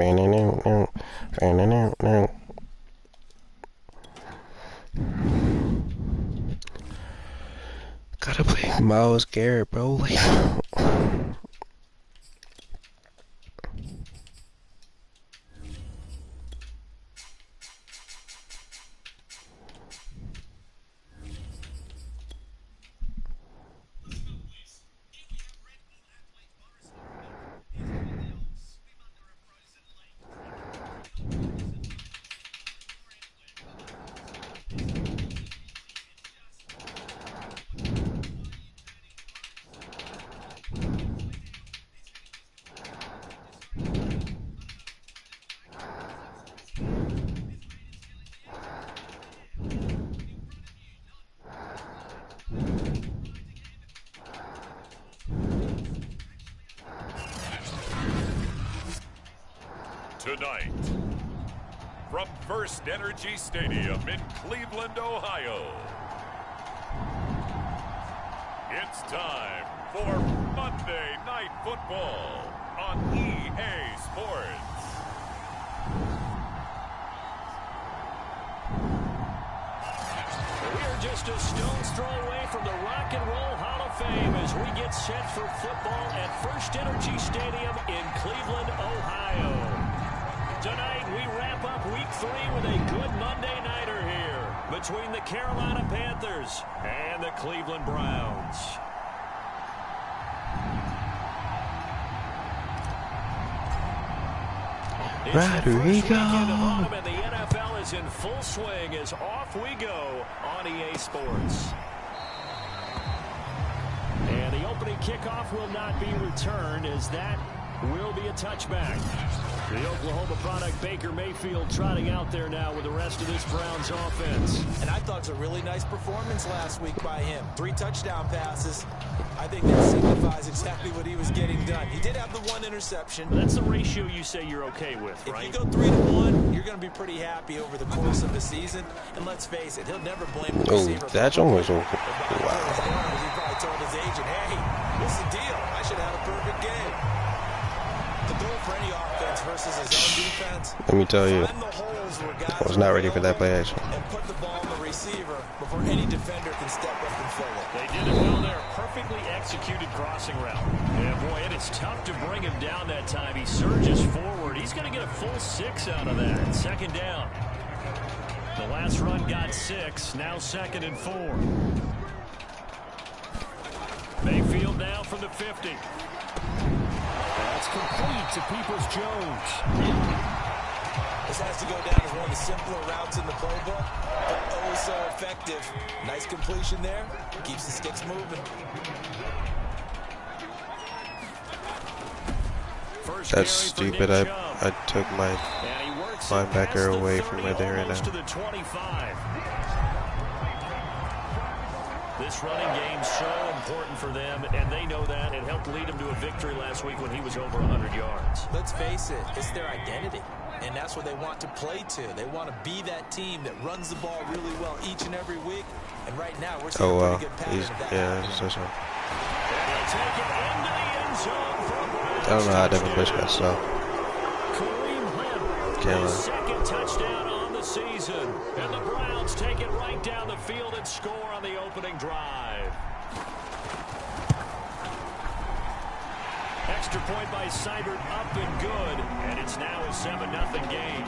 Gotta play Miles Garrett, bro. Like, Tonight, from First Energy Stadium in Cleveland, Ohio, it's time for Monday Night Football on EA Sports. We're just a stone's throw away from the Rock and Roll Hall of Fame as we get set for football at First Energy Stadium in Cleveland, Ohio. Tonight, we wrap up Week 3 with a good Monday nighter here between the Carolina Panthers and the Cleveland Browns. Rodrigo. And the NFL is in full swing as off we go on EA Sports. And the opening kickoff will not be returned as that will be a touchback. The Oklahoma product, Baker Mayfield, trotting out there now with the rest of this Browns offense. And I thought it was a really nice performance last week by him. 3 touchdown passes. I think that signifies exactly what he was getting done. He did have the 1 interception. That's the ratio you say you're okay with, right? If you go 3-1, you're going to be pretty happy over the course of the season. And let's face it, he'll never blame the receiver. That's almost over. Wow. He probably told his agent, hey, what's the deal? I should have had a perfect game. To throw for any offense versus his own defense. Let me tell you, I was not ready for that play action. And put the ball on the receiver before any defender can step up and fill it. They did it well there. Perfectly executed crossing route. Yeah, boy, it is tough to bring him down that time. He surges forward. He's going to get a full 6 out of that. 2nd down. The last run got 6. Now 2nd and 4. Mayfield now from the 50. That's complete to Peoples-Jones. This has to go down as one of the simpler routes in the playbook, but oh so effective. Nice completion there. Keeps the sticks moving. That's stupid. I took my linebacker away from where they ran out. This running game's so important for them, and they know that. It helped lead them to a victory last week when he was over 100 yards. Let's face it, it's their identity, and that's what they want to play to. They want to be that team that runs the ball really well each and every week, and right now we're seeing a pretty good pattern of that. Yeah, so. I don't know how Devin Bush got so. Camera. Second touchdown on the season, and the Browns take it right down the field and score on the opening drive. Extra point by Seibert, up and good, and it's now a 7-0 game.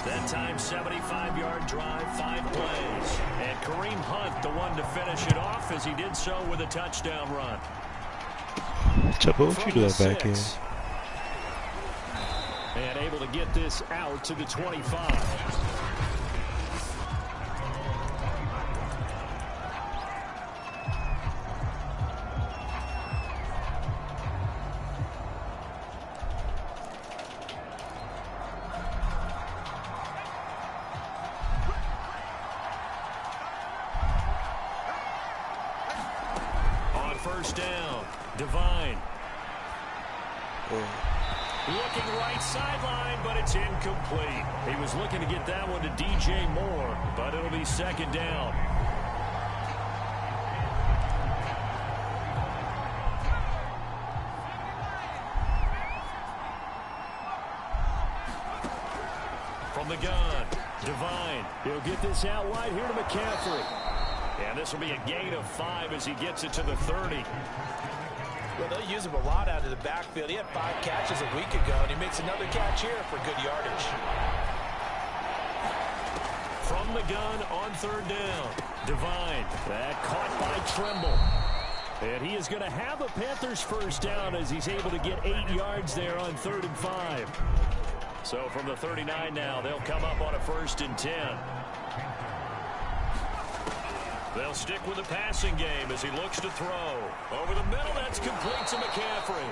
That time, 75-yard drive, 5 plays. And Kareem Hunt, the one to finish it off, as he did so with a touchdown run. Chubba, what you doing back here? And able to get this out to the 25. First down, Devine. Looking right sideline, but it's incomplete. He was looking to get that one to DJ Moore, but it'll be 2nd down. From the gun, Devine. He'll get this out wide here to McCaffrey. And this will be a gain of 5 as he gets it to the 30. Well, they'll use him a lot out of the backfield. He had 5 catches a week ago, and he makes another catch here for good yardage. From the gun on 3rd down, Devine. That caught by Trimble. And he is going to have a Panthers first down as he's able to get 8 yards there on 3rd and 5. So from the 39 now, they'll come up on a 1st and 10. They'll stick with the passing game as he looks to throw. Over the middle, that's complete to McCaffrey.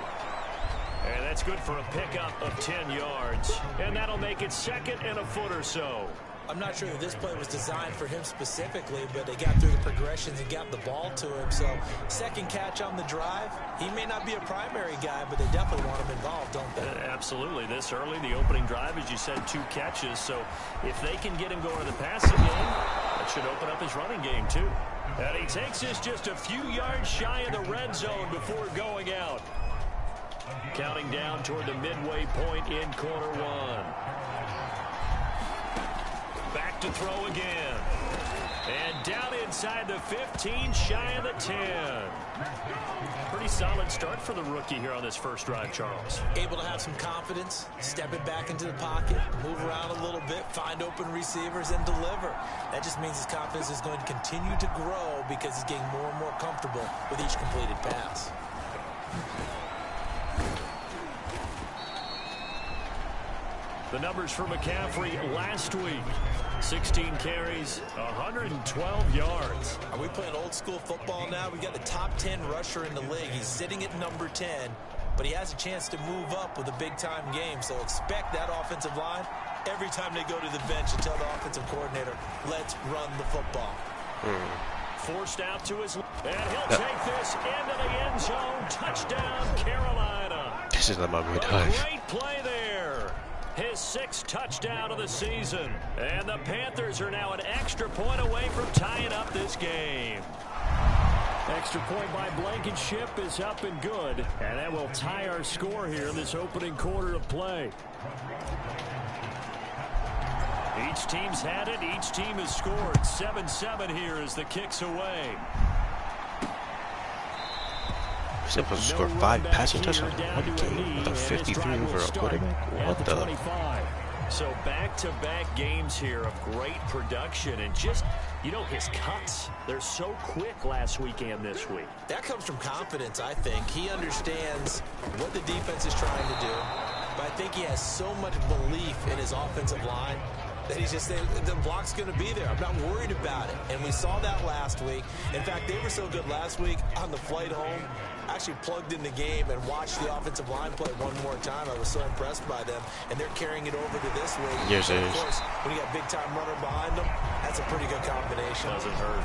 And that's good for a pickup of 10 yards. And that'll make it 2nd and a foot or so. I'm not sure that this play was designed for him specifically, but they got through the progressions and got the ball to him. So 2nd catch on the drive. He may not be a primary guy, but they definitely want him involved, don't they? Absolutely. This early, the opening drive, as you said, 2 catches. So if they can get him going in the passing game, that should open up his running game too. And he takes this just a few yards shy of the red zone before going out. Counting down toward the midway point in quarter 1. Back to throw again. And down inside the 15, shy of the 10. Pretty solid start for the rookie here on this first drive, Charles. Able to have some confidence, step it back into the pocket, move around a little bit, find open receivers, and deliver. That just means his confidence is going to continue to grow because he's getting more and more comfortable with each completed pass. The numbers for McCaffrey last week. 16 carries, 112 yards. Are we playing old school football now? We've got the top 10 rusher in the league. He's sitting at number 10, but he has a chance to move up with a big-time game. So expect that offensive line every time they go to the bench and tell the offensive coordinator, let's run the football. Forced out to his left, and he'll take this into the end zone. Touchdown, Carolina. This is the Miami dive. Great play there. His 6th touchdown of the season. And the Panthers are now an extra point away from tying up this game. Extra point by Blankenship is up and good. And that will tie our score here in this opening quarter of play. Each team's had it. Each team has scored. 7-7 here as the kick's away. Supposed to score 5 passing touchdowns in one game with a 53 overall quarterback. What the? 25. So back-to-back games here of great production and just, you know, his cuts. They're so quick last week and this week. That comes from confidence, I think. He understands what the defense is trying to do, but I think he has so much belief in his offensive line that he's just saying the block's going to be there. I'm not worried about it. And we saw that last week. In fact, they were so good last week on the flight home. I actually plugged in the game and watched the offensive line play one more time. I was so impressed by them. And they're carrying it over to this week. Yes, it of is. course, when you got big-time runner behind them, that's a pretty good combination. Doesn't hurt.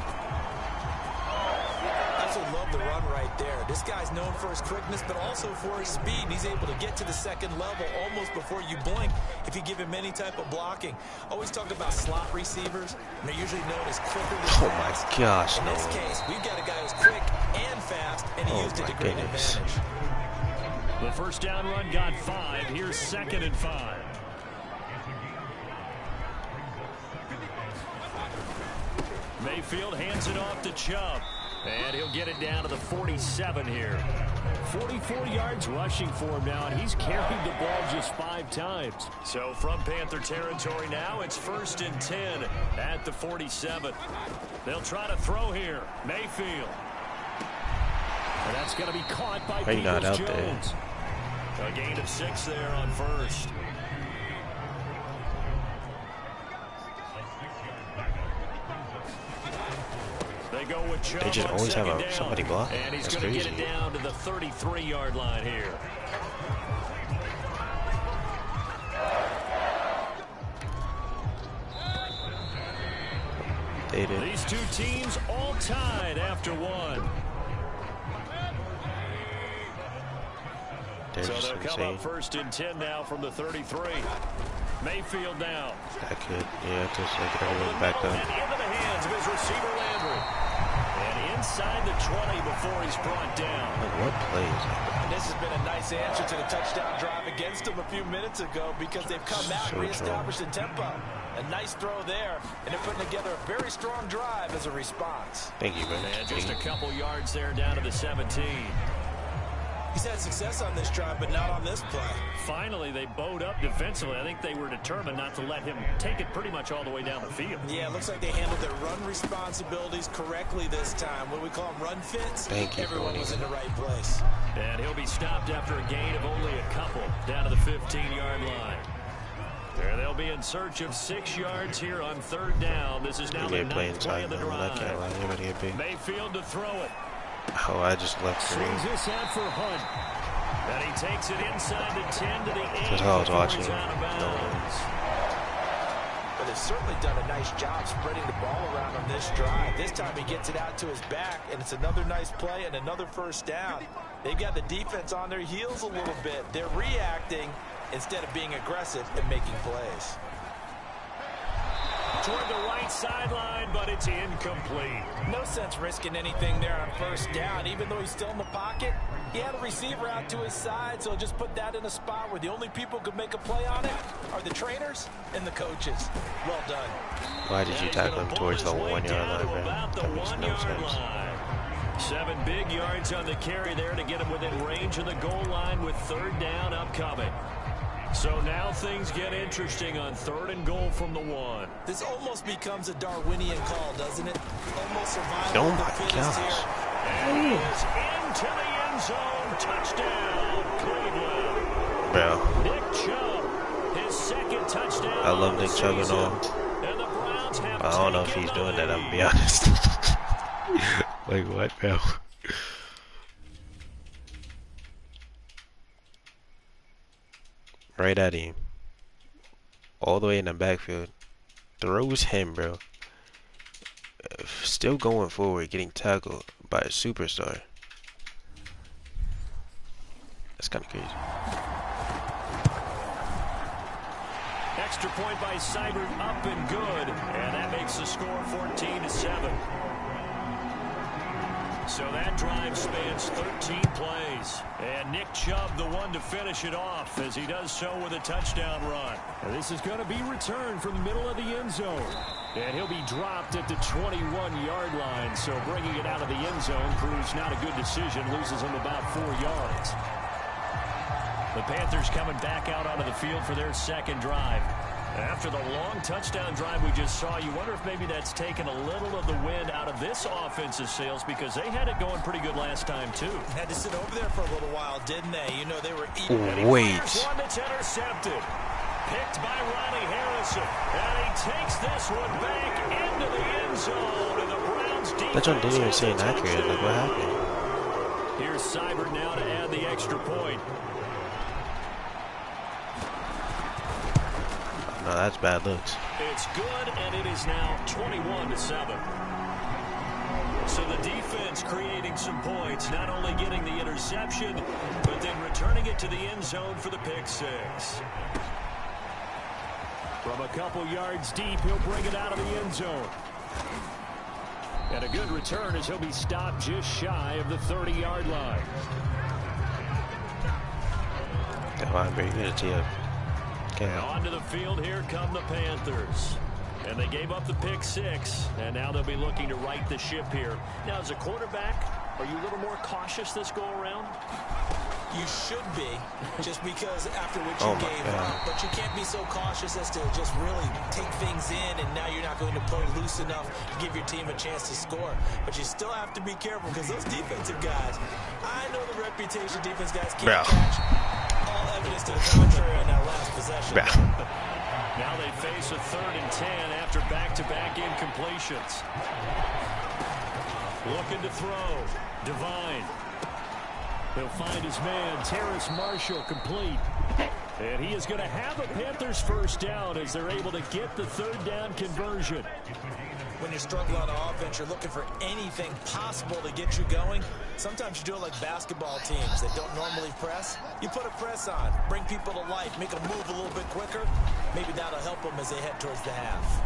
I absolutely love the run right there. This guy's known for his quickness, but also for his speed. He's able to get to the 2nd level almost before you blink if you give him any type of blocking. Always talk about slot receivers, and they're usually known as quicker than fast. Oh my gosh, In no. this case, we've got a guy who's quick and fast, and he used it to great advantage. The first down run got 5. Here's 2nd and 5. Mayfield hands it off to Chubb. And he'll get it down to the 47 here. 44 yards rushing for him now, and he's carried the ball just 5 times. So from Panther territory now, it's 1st and 10 at the 47. They'll try to throw here. Mayfield. And that's going to be caught by Peoples-Jones. A gain of 6 there on 1st. They just always have somebody block. And he's That's going to crazy. get it down to the 33-yard line here. They did. These two teams all tied after 1. They're So just they'll come insane. up 1st and 10 now from the 33. Mayfield now. I could, yeah, just like get everyone back And up. into the hands of his receiver Landry. And inside the 20 before he's brought down. What play is that? And this has been a nice answer to the touchdown drive against them a few minutes ago because they've come out and reestablished the tempo. A nice throw there, and they're putting together a very strong drive as a response. Thank you, man. And just a couple yards there down to the 17. He's had success on this drive, but not on this play. Finally, they bowed up defensively. I think they were determined not to let him take it pretty much all the way down the field. Yeah, it looks like they handled their run responsibilities correctly this time. What do we call them, run fits? Thank you. Everyone was in the right place. And he'll be stopped after a gain of only a couple down to the 15-yard line. There they'll be in search of 6 yards here on 3rd down. This is now the 9th play of the drive. Mayfield to throw it. Oh, I just left green. Swings this out for Hunt. And he takes it inside the 10 to the 8. That's how I was watching. But they've certainly done a nice job spreading the ball around on this drive. This time he gets it out to his back, and it's another nice play and another 1st down. They've got the defense on their heels a little bit. They're reacting instead of being aggressive and making plays. Toward the right sideline, but it's incomplete. No sense risking anything there on 1st down. Even though he's still in the pocket, he had a receiver out to his side, so just put that in a spot where the only people who could make a play on it are the trainers and the coaches. Well done. Why did you tackle him towards the 1-yard line, man? That makes no sense. 7 big yards on the carry there to get him within range of the goal line with 3rd down upcoming. So now things get interesting on 3rd and goal from the 1. This almost becomes a Darwinian call, doesn't it? Almost survival. Oh my gosh. And he is into the end zone. Touchdown, Cleveland. Bro. Nick Chubb, his 2nd touchdown. I love Nick Chubb and all. And the Browns have I don't know if he's doing that, I'm gonna be honest. Like what, bro? Right at him. All the way in the backfield. Throws him, bro. Still going forward, getting tackled by a superstar. That's kind of crazy. Extra point by Seibert, up and good. And that makes the score 14-7. So that drive spans 13 plays. And Nick Chubb, the one to finish it off, as he does so with a touchdown run. And this is going to be returned from the middle of the end zone. And he'll be dropped at the 21-yard line. So bringing it out of the end zone proves not a good decision. Loses him about 4 yards. The Panthers coming back out onto the field for their 2nd drive. After the long touchdown drive we just saw, you wonder if maybe that's taken a little of the wind out of this offensive sails, because they had it going pretty good last time too. Had to sit over there for a little while, didn't they? You know, they were eating. Wait. One that's intercepted. Picked by Ronnie Harrison. And he takes this one back into the end zone. And the Browns defense. That one didn't even seem accurate. Like, what happened? Here's Seibert now to add the extra point. No, that's bad looks. It's good, and it is now 21-7. So the defense creating some points, not only getting the interception, but then returning it to the end zone for the pick 6. From a couple yards deep, he'll bring it out of the end zone. And a good return as he'll be stopped just shy of the 30-yard line. Devine, very good at TF. Onto the field, here come the Panthers. And they gave up the pick 6, and now they'll be looking to right the ship here. Now, as a quarterback, are you a little more cautious this go-around? You should be, just because after what you gave up. But you can't be so cautious as to just really take things in, and now you're not going to play loose enough to give your team a chance to score. But you still have to be careful, because those defensive guys, I know the reputation defense guys can't catch. All evidence to the contrary on that last possession. Now they face a 3rd and 10 after back-to-back incompletions. Looking to throw. Devine. He'll find his man, Terrace Marshall, complete. And he is going to have a Panthers 1st down as they're able to get the 3rd down conversion. When you're struggling on offense, you're looking for anything possible to get you going. Sometimes you do it like basketball teams that don't normally press. You put a press on, bring people to life, make them move a little bit quicker. Maybe that'll help them as they head towards the half.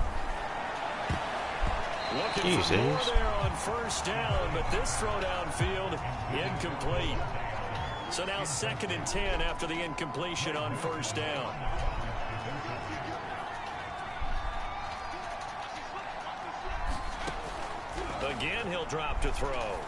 Looking for more there on first down, but this throw downfield incomplete. So now 2nd and 10 after the incompletion on first down. Again, he'll drop to throw.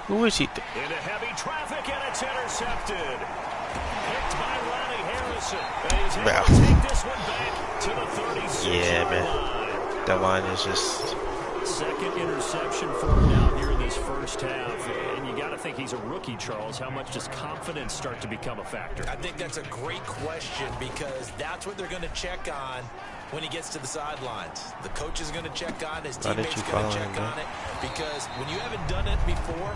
Who is he? Into heavy traffic, and it's intercepted. Picked by Ronnie Harrison. And he's able to take this one back to the 36-yard line. Devine is just... 2nd interception for him now here in this first half. And you got to think he's a rookie, Charles. How much does confidence start to become a factor? I think that's a great question because that's what they're going to check on when he gets to the sidelines. The coach is going to check on it. His teammates are going to check on it. Because when you haven't done it before,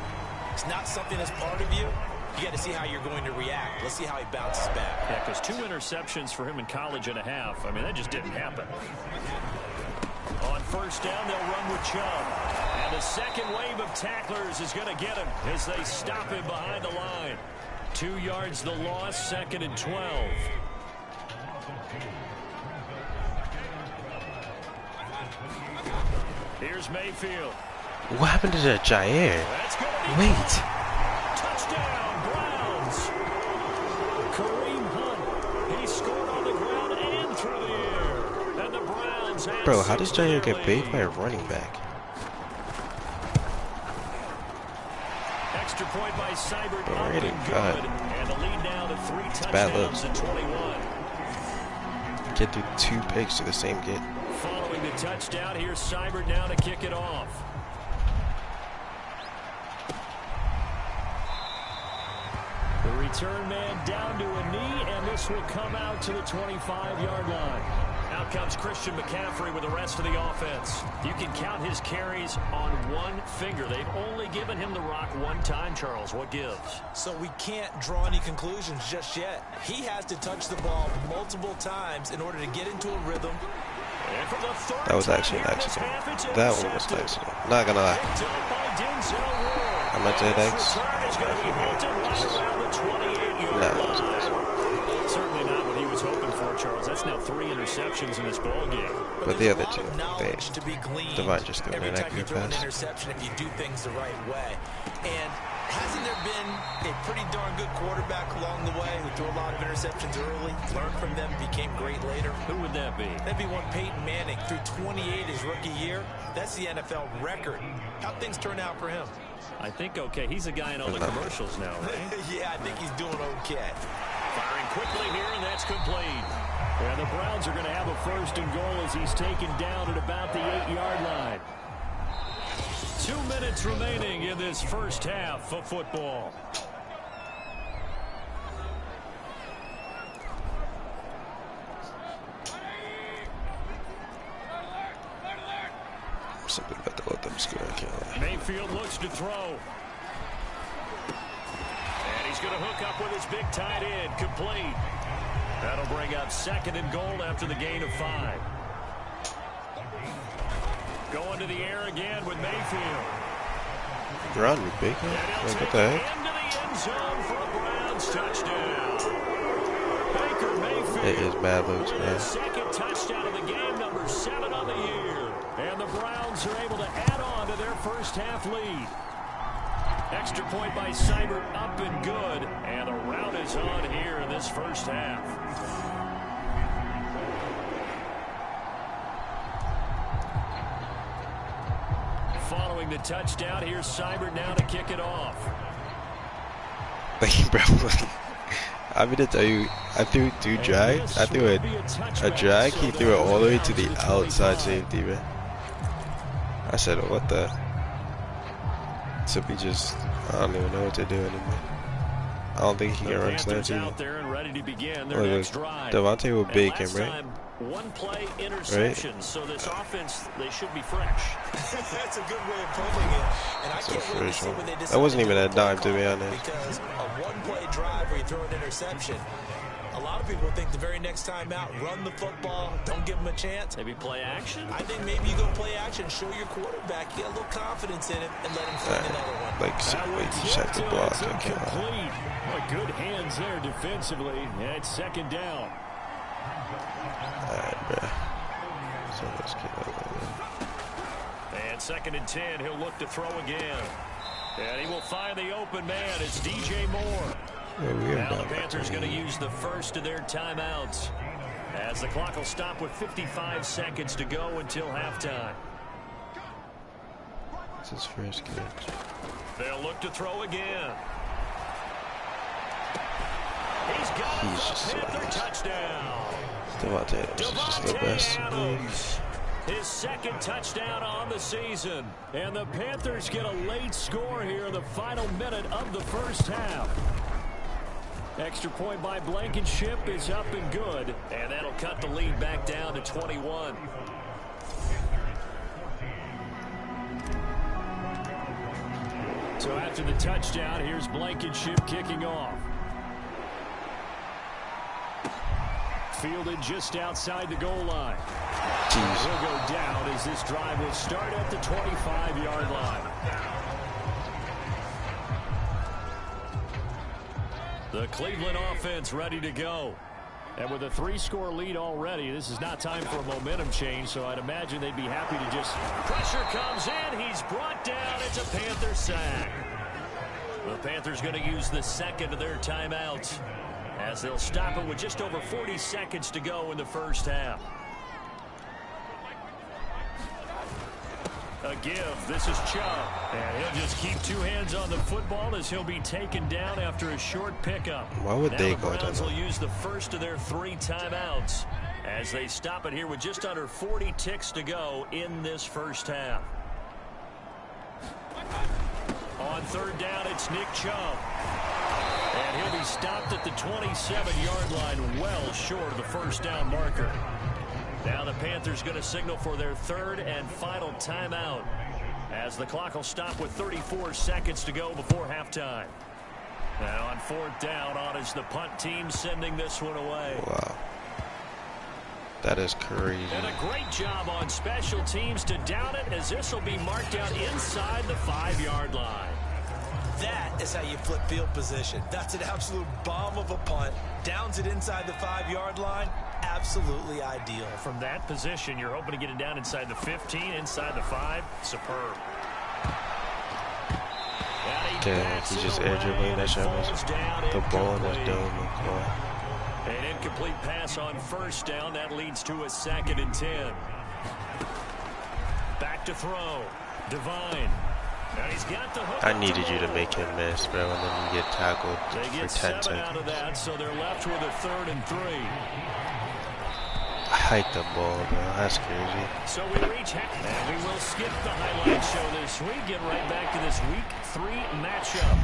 it's not something that's part of you. You got to see how you're going to react. Let's see how he bounces back. Yeah, because 2 interceptions for him in college and a half. I mean, that just didn't happen. On first down, they'll run with Chubb. And the second wave of tacklers is going to get him as they stop him behind the line. 2 yards the loss, 2nd and 12. Here's Mayfield. What happened to that Jair? Wait. Touchdown, Browns. Kareem Hunt. He scored on the ground and through the air. And the Browns have... Bro, how does Jair get paid by a running back? Extra point by Seibert. Already, God. And the lead now to 3 touchdowns and 21. Get through 2 picks to the same kid. Following the touchdown, here's Seibert now to kick it off. The return man down to a knee, and this will come out to the 25-yard line. Out comes Christian McCaffrey with the rest of the offense. You can count his carries on 1 finger. They've only given him the rock 1 time, Charles. What gives? So we can't draw any conclusions just yet. He has to touch the ball multiple times in order to get into a rhythm. That was actually an accident. That one was an accident. Not gonna lie. I meant to hit X. Certainly not what he was hoping for, Charles. That's now 3 interceptions in this ball game. But the other 2, Devine just threw an inaccurate pass. Interception if you do things the right way. And hasn't there been a pretty darn good quarterback along the way who threw a lot of interceptions early, learned from them, became great later? Who would that be? That'd be one Peyton Manning. Threw 28 his rookie year. That's the NFL record. How'd things turn out for him? I think okay. He's a guy in all the commercials now, right? Yeah, I think he's doing okay. Firing quickly here, and that's complete. And the Browns are going to have a 1st and goal as he's taken down at about the 8-yard line. 2 minutes remaining in this first half of football. Something about to let them score. I can't lie. Mayfield looks to throw. And he's going to hook up with his big tight end. Complete. That'll bring up 2nd and goal after the gain of 5. Going to the air again with Mayfield. Run, Baker. What the heck? Into the end zone for a Browns touchdown. Baker Mayfield. It is bad looks, man. 2nd touchdown of the game, number 7 on the year. And the Browns are able to add on to their first half lead. Extra point by Seibert, up and good. And the rout is on here in this first half. Following the touchdown, here's Seibert now to kick it off. Bro, I'm gonna tell you, I threw 2 drags. I threw a drag. He threw it all the way to the outside safety, man. I said, what the? So we just, I don't even know what to do anymore. I don't think he can run slants either. Look, Devontae with bacon, right? 1 play interception, right? So this offense, they should be fresh. That's a good way of putting it. And I can't wait to see what they decide. That wasn't even a dime, to be honest. Because a 1-play drive where you throw an interception, a lot of people think the very next time out, run the football, don't give them a chance. Maybe play action? I think maybe you go play action, show your quarterback, get a little confidence in him, and let him find another one. Like, you check the block. I can't lie. Good hands there defensively. And it's 2nd down. Alright, bro. So let's get over there. And 2nd and 10, he'll look to throw again. And he will find the open man. It's DJ Moore. Now the Panthers going to use the first of their timeouts, as the clock will stop with 55 seconds to go until halftime. It's his first catch. They'll look to throw again. He's got a Panther touchdown. Devine is just the best. His 2nd touchdown on the season. And the Panthers get a late score here in the final minute of the first half. Extra point by Blankenship is up and good. And that'll cut the lead back down to 21. So after the touchdown, here's Blankenship kicking off. Fielded just outside the goal line. He'll go down as this drive will start at the 25-yard line. The Cleveland offense ready to go. And with a 3-score lead already, this is not time for a momentum change, so I'd imagine they'd be happy to just... Pressure comes in. He's brought down. It's a Panther sack. The Panthers going to use the 2nd of their timeouts, as they'll stop it with just over 40 seconds to go in the first half. A give. This is Chubb. And he'll just keep 2 hands on the football as he'll be taken down after a short pickup. Why would they go down? The Browns will use the first of their 3 timeouts as they stop it here with just under 40 ticks to go in this first half. On 3rd down, it's Nick Chubb. And he'll be stopped at the 27-yard line, well short of the first down marker. Now the Panthers going to signal for their 3rd and final timeout, as the clock will stop with 34 seconds to go before halftime. Now on 4th down, on is the punt team sending this one away. Wow. That is crazy. And a great job on special teams to down it, as this will be marked out inside the 5-yard line. That is how you flip field position. That's an absolute bomb of a punt. Downs it inside the 5-yard line. Absolutely ideal. From that position, you're hoping to get it down inside the 15, inside the 5. Superb. Damn, he just air dribbling that shot. The ball in his dome. An incomplete pass on 1st down. That leads to a 2nd and 10. Back to throw. Devine. He's got the hook. I needed you to make him miss, bro, and then you get tackled they for get 10 7 seconds. out of that, so they're left with a 3rd and 3. I hiked the ball, bro. That's crazy. So we reach, and we will skip the highlight show this week. Get right back to this week 3 matchup.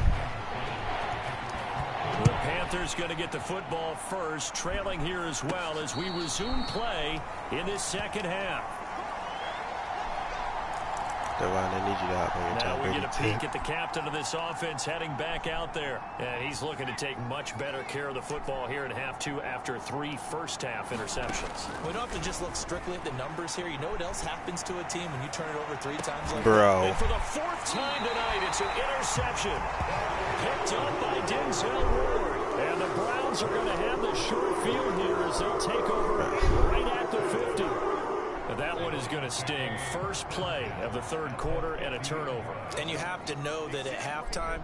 The Panthers going to get the football first, trailing here as well as we resume play in this 2nd half. Devine, I need you to hop on your Now top we get a 82. peek at the captain of this offense heading back out there. And he's looking to take much better care of the football here in half 2 after 3 first-half interceptions. We don't have to just look strictly at the numbers here. You know what else happens to a team when you turn it over 3 times like Bro. And for the 4th time tonight, it's an interception. Picked up by Denzel Ward. And the Browns are going to have the short field here as they take over right at the 50. That one is going to sting. First play of the 3rd quarter and a turnover. And you have to know that at halftime,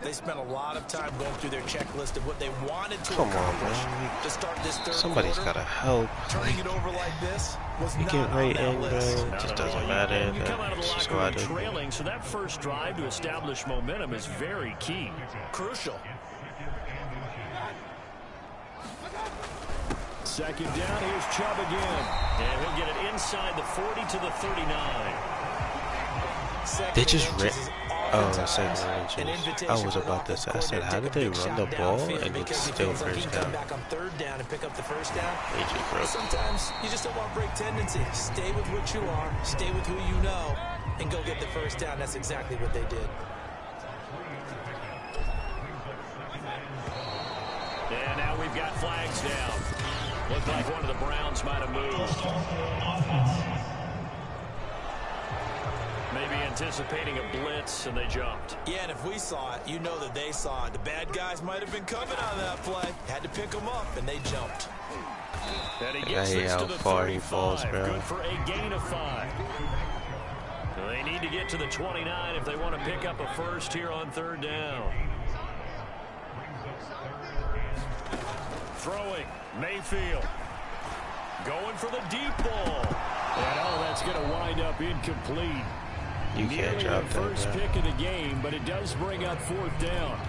they spent a lot of time going through their checklist of what they wanted to accomplish to start this 3rd Somebody's quarter. got to help. Turning it over like this was We not get right on that in, bro. list. It just doesn't matter. You come out of the That's just locker what I room do. trailing, so that first drive to establish momentum is very key. Crucial. 2nd down, here's Chubb again. And he'll get it inside the 40 to the 39. They just ran. Oh, 2nd inches. I was about to say. I said, how did they run the ball and it's still first down? Back on 3rd down and pick up the first down. They just broke. Sometimes you just don't want break tendency. Stay with what you are. Stay with who you know, and go get the first down. That's exactly what they did. And now we've got flags down. Looked like one of the Browns might have moved. Maybe anticipating a blitz, and they jumped. Yeah, and if we saw it, you know that they saw it. The bad guys might have been coming on that play. Had to pick them up, and they jumped. And he gets this how to the far he 35. falls, bro. Good for a gain of 5. Well, they need to get to the 29 if they want to pick up a first here on 3rd down. Throwing, Mayfield. Going for the deep ball. And that's going to wind up incomplete. You can't drop that. First pick of the game, but it does bring up 4th down.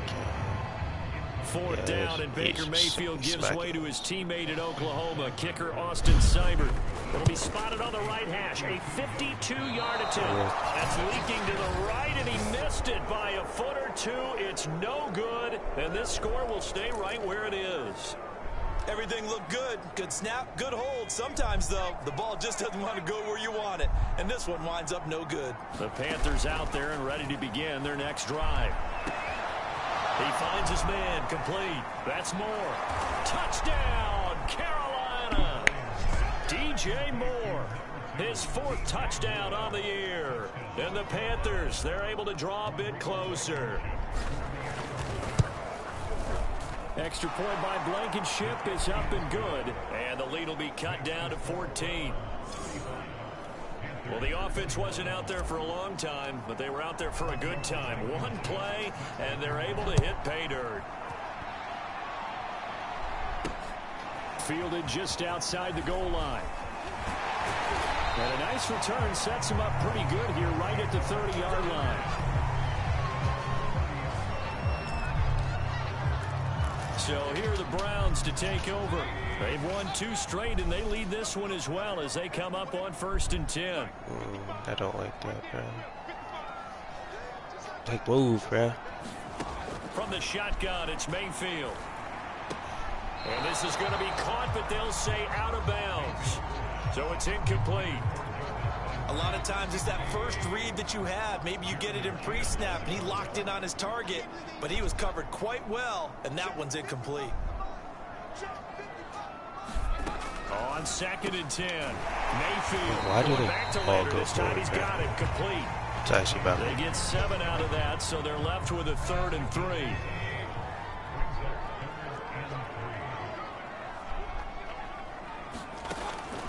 4th down, and Baker Mayfield gives way to his teammate in Oklahoma, kicker Austin Seibert. It'll be spotted on the right hash. A 52-yard attempt. That's leaking to the right, and he missed it by a foot or two. It's no good, and this score will stay right where it is. Everything looked good. Good snap, good hold. Sometimes, though, the ball just doesn't want to go where you want it. And this one winds up no good. The Panthers out there and ready to begin their next drive. He finds his man, complete. That's Moore. Touchdown, Carolina. DJ Moore, his 4th touchdown on the year. And the Panthers, they're able to draw a bit closer. Extra point by Blankenship is up and good. And the lead will be cut down to 14. Well, the offense wasn't out there for a long time, but they were out there for a good time. One play, and they're able to hit pay dirt. Fielded just outside the goal line. And a nice return sets him up pretty good here right at the 30-yard line. So here are the Browns to take over. They've won 2 straight, and they lead this one as well as they come up on 1st and 10. I don't like that, bro. Like, move, bro. From the shotgun, it's Mayfield. And this is going to be caught, but they'll say out of bounds. So it's incomplete. A lot of times it's that first read that you have. Maybe you get it in pre-snap, and he locked in on his target, but he was covered quite well, and that one's incomplete. On 2nd and 10, Mayfield. Why do they back to all later. go This time for he's it, got it complete. It's actually about They get 7 out of that, so they're left with a 3rd and 3.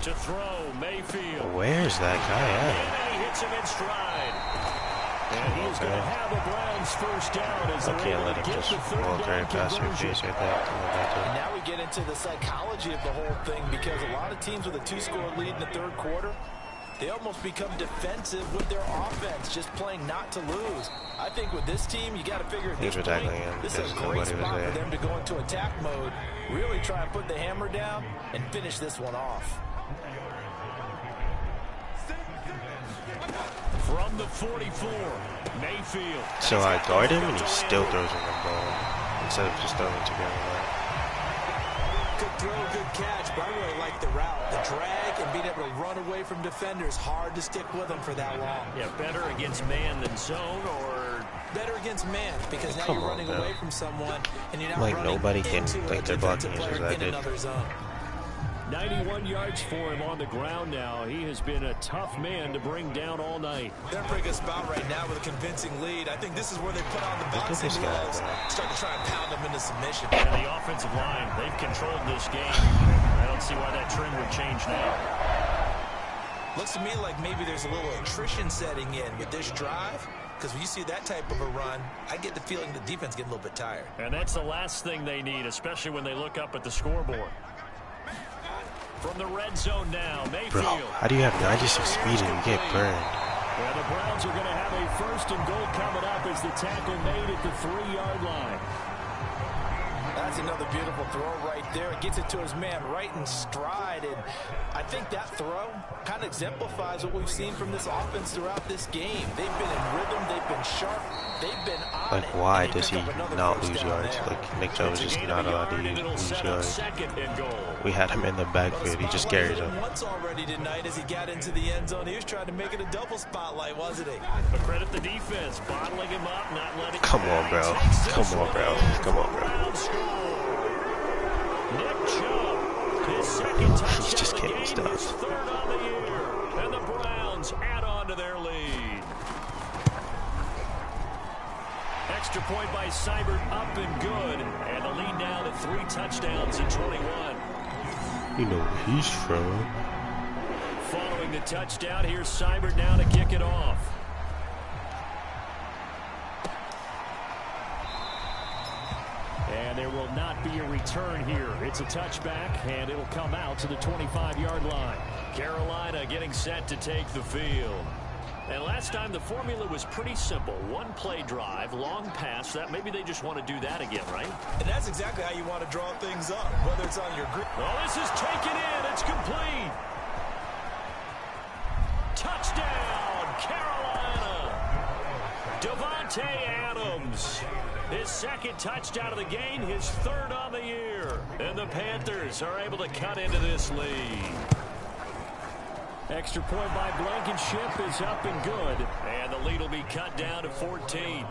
To throw, Mayfield. Where's that guy at? And he hits him in stride. And he's going to have a Browns first down as I can't let him just walk right past your face like that. And now we get into the psychology of the whole thing, because a lot of teams with a 2-score lead in the 3rd quarter, they almost become defensive with their offense, just playing not to lose. I think with this team, you got to figure at this point, this is a great spot for them to go into attack mode, really try and put the hammer down and finish this one off. From the 44, Mayfield. So I guard him and he still throws him the ball instead of just throwing it together. Good throw, good catch, but I really like the route. The drag and being able to run away from defenders. Hard to stick with them for that long. Yeah, better against man than zone, or better against man, because now you're running away from someone and you're not like running nobody can, into like, a they're blocking defensive as I player in did. another zone. 91 yards for him on the ground now. He has been a tough man to bring down all night. They're in a pretty good spot right now with a convincing lead. I think this is where they put on the boxing gloves, start to try and pound them into submission. And the offensive line, they've controlled this game. I don't see why that trend would change now. Looks to me like maybe there's a little attrition setting in with this drive, because when you see that type of a run, I get the feeling the defense getting a little bit tired. And that's the last thing they need, especially when they look up at the scoreboard. From the red zone now, Mayfield. Bro, how do you have 96 speed and you get burned? Well, the Browns are going to have a 1st and goal coming up as the tackle made at the 3-yard line. That's another beautiful throw right there. It gets it to his man right in stride, and I think that throw kind of exemplifies what we've seen from this offense throughout this game. They've been in rhythm, they've been sharp, they've been on it. Like, why does he not lose yards? Like, Nick Jones is just not allowed to lose yards. We had him in the backfield. He just carries him. Once already tonight as he got into the end zone, he was trying to make it a double spotlight, wasn't he? But credit the defense, bottling him up, not letting. Come on, bro. Come on, bro. Come on, bro. Nick Chubb, his second touchdown. He's just getting stuff. 3rd on the year, and the Browns add on to their lead. Extra point by Seibert, up and good, and the lead now to 3 touchdowns in 21. You know where he's from. Following following the touchdown. Here's Seibert now to kick it off. And there will not be a return here. It's a touchback, and it'll come out to the 25-yard line. Carolina getting set to take the field. And last time the formula was pretty simple. One play drive, long pass. That maybe they just want to do that again, right? And that's exactly how you want to draw things up, whether it's on your grip. Oh, this is taken in. It's complete. Touchdown, Carolina. Devontae Adams. His second touchdown of the game, his third on the year. And the Panthers are able to cut into this lead. Extra point by Blankenship is up and good. And the lead will be cut down to 14.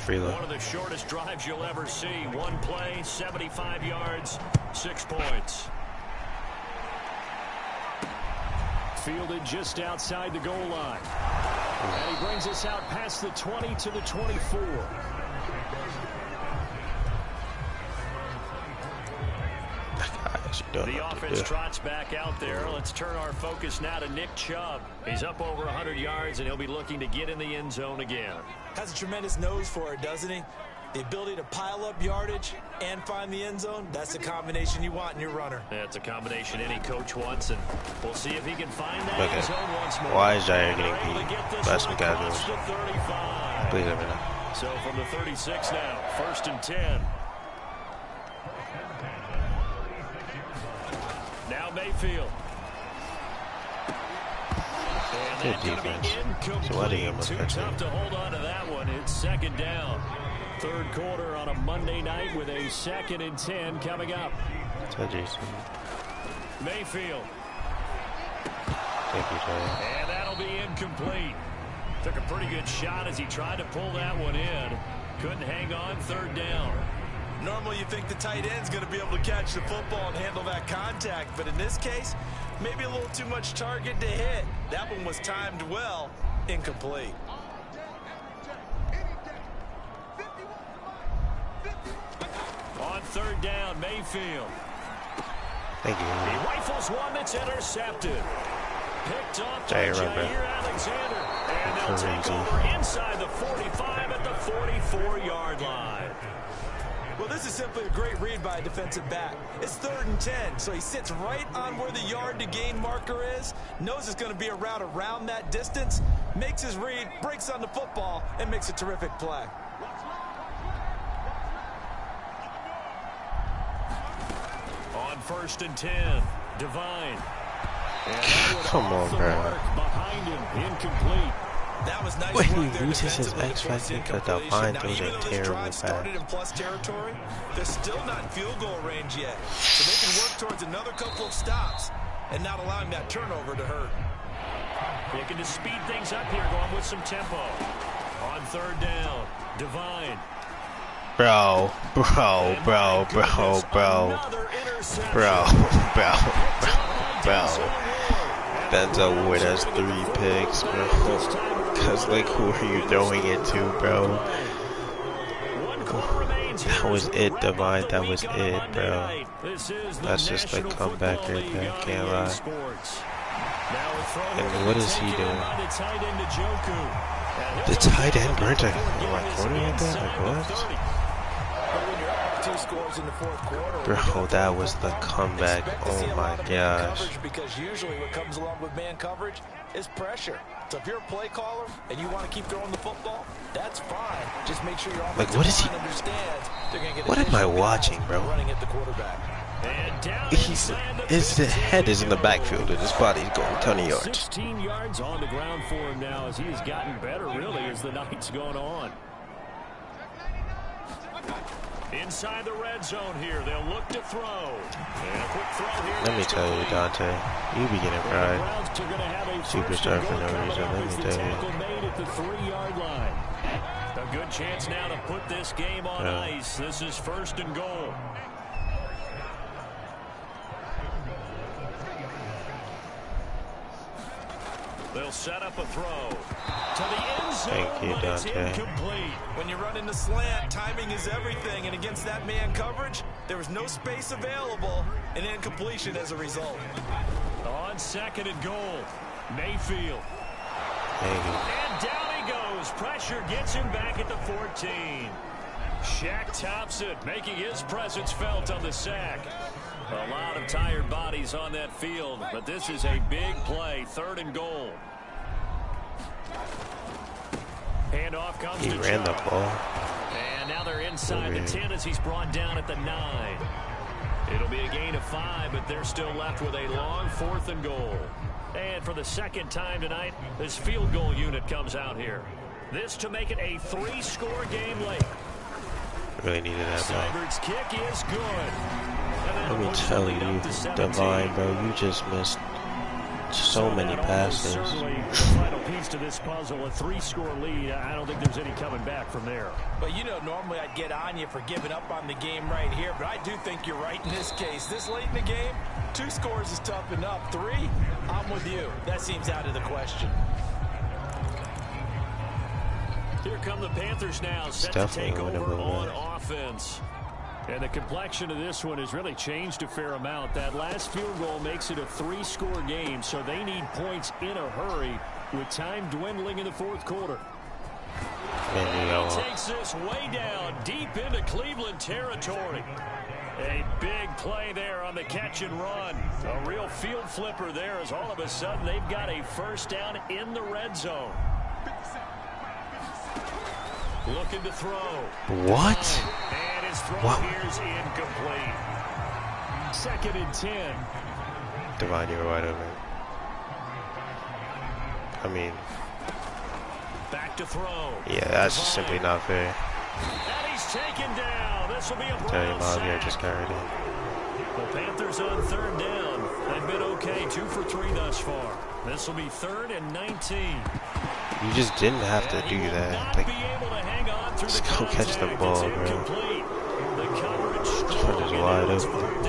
One of the shortest drives you'll ever see. One play, 75 yards, 6 points. Fielded just outside the goal line. And he brings us out past the 20 to the 24. The offense trots back out there. Let's turn our focus now to Nick Chubb. He's up over 100 yards, and he'll be looking to get in the end zone again. Has a tremendous nose for it, doesn't he? The ability to pile up yardage and find the end zone, that's the combination you want in your runner. That's a combination any coach wants, and we'll see if he can find that end zone once more. Why is Jair getting beat? That's some casuals. Please let me know. So from the 36 now, 1st and 10. Now Mayfield. Good defense. So why do you Too tough to hold on to that one. It's 2nd down. 3rd quarter on a Monday night with a 2nd and 10 coming up. Mayfield. Thank you, Jair. And that'll be incomplete. Took a pretty good shot as he tried to pull that one in. Couldn't hang on. 3rd down. Normally you think the tight end's going to be able to catch the football and handle that contact, but in this case, maybe a little too much target to hit. That one was timed well. Incomplete. On 3rd down, Mayfield. Thank you. He rifles one that's intercepted. Picked off by Jair Alexander. And they'll take over inside the 45 at the 44-yard line. Well, this is simply a great read by a defensive back. It's 3rd and 10, so he sits right on where the yard-to-gain marker is, knows it's going to be a route around that distance, makes his read, breaks on the football, and makes a terrific play. On 1st and 10, Devine. Come on, bro. Behind him, incomplete. That was nice. When he loses his X Factor because Devine throws a terrible pass. Started in plus territory. They're still not in field goal range yet, so they can work towards another couple of stops and not allowing that turnover to hurt. Looking to speed things up here, going with some tempo. On 3rd down, Devine. Bro. Denzel Ward has 3 picks, bro. Cause like, who are you throwing it to, bro? That was it, Devine. That was it, bro. That's just the comeback right there. Can't lie. And what is he doing? The tight end burnt my corner like that? Like what? 2 scores in the 4th quarter. Bro, that was the comeback. Oh my gosh. Because usually what comes along with man coverage is pressure. So if you're a play caller and you want to keep throwing the football, that's fine. Just make sure you're like, what is he? What am I watching, bro? Running at the quarterback. His head is in the backfield and his body's going 20 yards. 16 yards on the ground for him now as he has gotten better really as the night's gone on. Inside the red zone here, they'll look to throw. And a quick throw here. Let me tell you, Dante, you be getting fried. Superstar for no reason, let me tell you. Made at the 3-yard line. A good chance now to put this game on ice. This is 1st and goal. They'll set up a throw to the end zone. Thank you, Dante. When you run in the slant, timing is everything, and against that man coverage, There was no space available, and incompletion as a result. On 2nd and goal, Mayfield. And down he goes. Pressure gets him back at the 14. Shaq Thompson making his presence felt on the sack. A lot of tired bodies on that field, but this is a big play. 3rd and goal. Handoff comes to He ran the ball. And now they're inside the 10 as he's brought down at the 9. It'll be a gain of 5, but they're still left with a long 4th and goal. And for the 2nd time tonight, this field goal unit comes out here. This to make it a 3-score game late. Really needed that ball. Seibert's kick is good. Let me tell you, Devine, bro, you just missed so many passes. Certainly the final piece to this puzzle, a 3-score lead. I don't think there's any coming back from there. But you know, normally I'd get on you for giving up on the game right here, but I do think you're right in this case. This late in the game, 2 scores is tough enough. 3, I'm with you. That seems out of the question. Here come the Panthers now, set to take over on offense. And the complexion of this one has really changed a fair amount. That last field goal makes it a 3-score game, so they need points in a hurry with time dwindling in the 4th quarter. And he takes this way down, deep into Cleveland territory. A big play there on the catch and run. A real field flipper there as all of a sudden they've got a 1st down in the red zone. Looking to throw. What? And his throw here's incomplete. 2nd and 10. Devine, you were wide open. I mean, back to throw. Yeah, that's just simply not fair. And he's taken down. This will be a Brown sack. Just carried in. The Panthers on 3rd down. They've been okay, 2 for 3 thus far. This will be 3rd and 19. You just didn't have to do that. Like, just go catch the ball, bro. Front is wide open.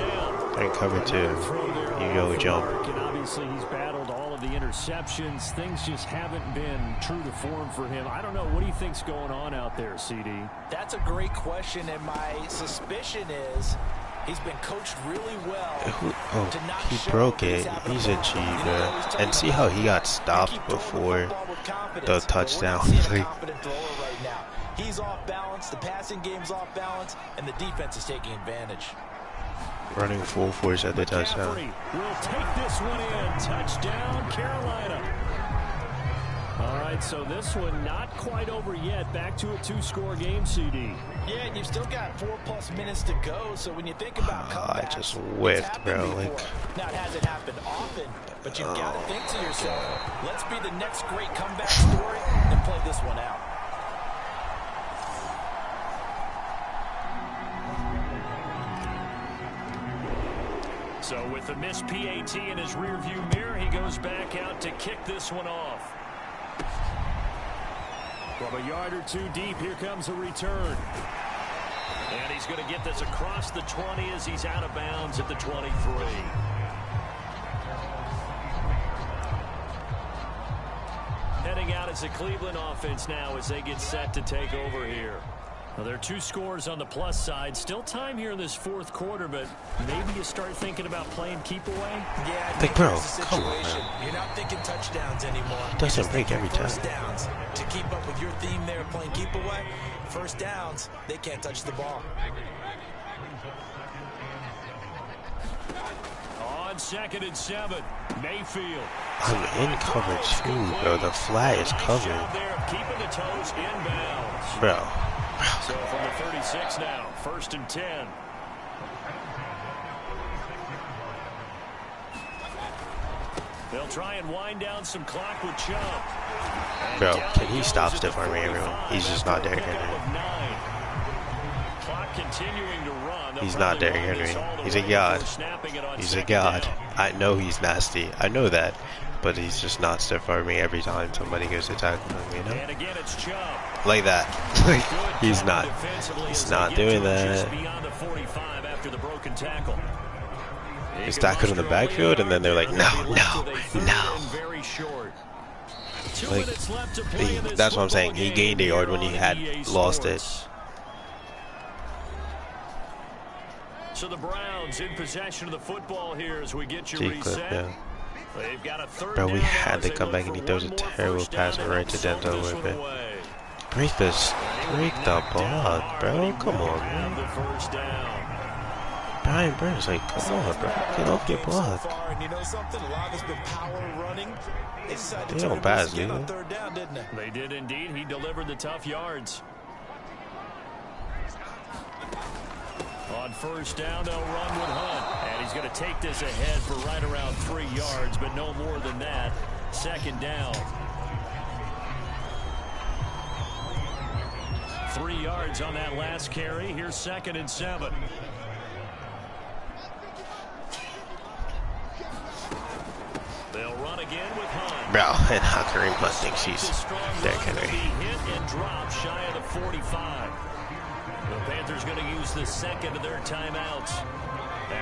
They're in cover 2. You go jump. And obviously, he's battled all of the interceptions. Things just haven't been true to form for him. I don't know. What do you think's going on out there, CD? That's a great question, and my suspicion is he's been coached really well. He broke it. He's a G, bro. And see how he got stopped before the touchdown. He's off balance, the passing game's off balance, and the defense is taking advantage. Running full force at the touchdown. Will take this one in. Touchdown, Carolina. All right, so this one not quite over yet. Back to a 2-score game, CD. Yeah, and you've still got 4+ minutes to go. So when you think about comebacks, I just whiffed, bro. Like, now it hasn't happened often, but you've got to think to yourself, let's be the next great comeback story and play this one out. So with the missed PAT in his rearview mirror, he goes back out to kick this one off. From a yard or 2 deep, here comes a return. And he's going to get this across the 20 as he's out of bounds at the 23. Heading out as a Cleveland offense now as they get set to take over here. Well, there are 2 scores on the plus side. Still time here in this 4th quarter, but maybe you start thinking about playing keep away. Yeah, I think, bro, come on, man. You're not thinking touchdowns anymore. It doesn't break every time. First downs. To keep up with your theme there, playing keep away, first downs, they can't touch the ball. On 2nd and 7, Mayfield. I'm in cover 2, bro. The flag is covered. Keeping the toes inbounds. Bro. So from the 36 now, 1st and 10. They'll try and wind down some clock with Chubb. Bro, can he stop stiff arming everyone? He's just not Derrick Henry. Clock continuing to run. He's not Derrick Henry. He's a god. He's a god. I know he's nasty. I know that. But he's just not stiff arming every time somebody goes to tackle him, you know? And again, it's Chubb. Like that. He's not. He's not doing that. He's tackled in the backfield, and then they're like, no. Like, that's what I'm saying. He gained a yard when he had lost it. So the Browns in possession of the football here as we get you G-clip, reset. yeah. They've got a third Bro, we down had now to as come they back and he look throws for a one more terrible first pass down right to help Denzel this with one it. away. Break this. Break the block, bro. Come on, man. The first down. Brian Burns, like, come on, bro. Get off your block. So far, and you know something? A lot of it's been power running. They decided to They turn don't it pass, loose again on dude. third down, didn't they? They did indeed. He delivered the tough yards. On first down, they'll run with Hunt. And he's going to take this ahead for right around 3 yards, but no more than that. Second down. 3 yards on that last carry. Here's 2nd and 7. They'll run again with Hunt. Bro, and how Kareem Hunt thinks he's Derrick Henry. Hit and drop shy of the 45. The Panthers going to use the second of their timeouts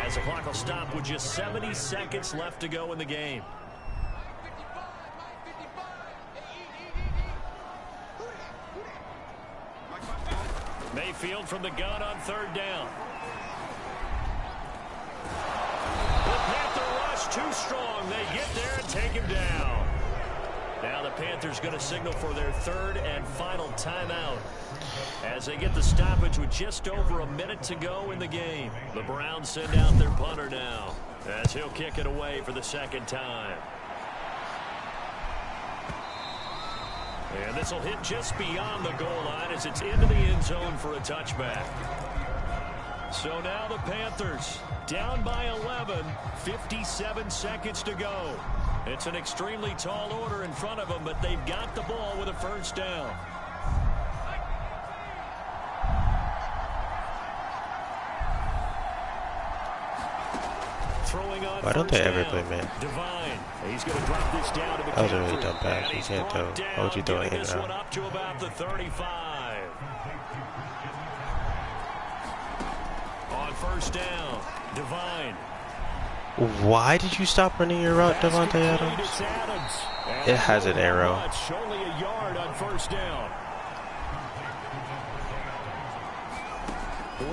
as the clock will stop with just 70 seconds left to go in the game. Mayfield from the gun on third down. The Panther rush too strong. They get there and take him down. Now the Panthers going to signal for their third and final timeout as they get the stoppage with just over a minute to go in the game. The Browns send out their punter now as he'll kick it away for the second time. And this will hit just beyond the goal line as it's into the end zone for a touchback. So now the Panthers down by 11, 57 seconds to go. It's an extremely tall order in front of them, but they've got the ball with a first down. Why don't they ever play man? Devine. He's going to drop this down to That was a really dumb pass. You can't throw. Why would you throw it in this one now? up to about the 35. On first down, Devine. Why did you stop running your route, Devontae Adams? It has an arrow. Only a yard on first down.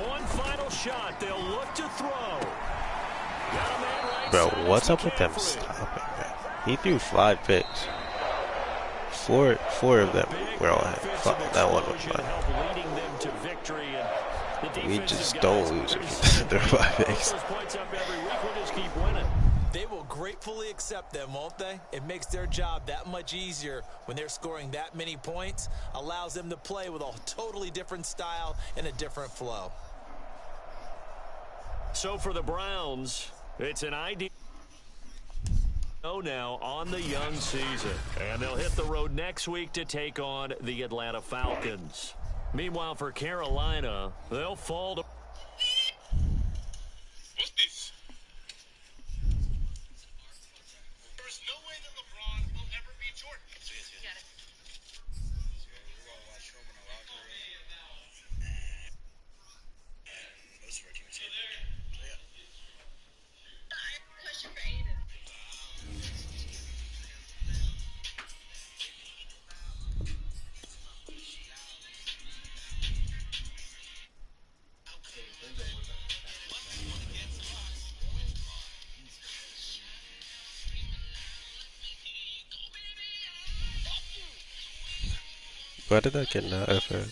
One final shot. They'll look to throw. Bro, what's up with them stopping, man? He threw 5 picks. Four of them were all hit. Fuck, that one was fine. We just don't lose if you throw 5 picks. They will gratefully accept them, won't they? It makes their job that much easier when they're scoring that many points. Allows them to play with a totally different style and a different flow. So for the Browns, it's an idea now on the young season. And they'll hit the road next week to take on the Atlanta Falcons. Meanwhile, for Carolina, they'll fall to... What's this? There's no way that LeBron will ever beat Jordan. You got it. We're going to watch him in the locker room. Most of our teams here. So, yeah. I have a question for Aiden. Why did I get an FA?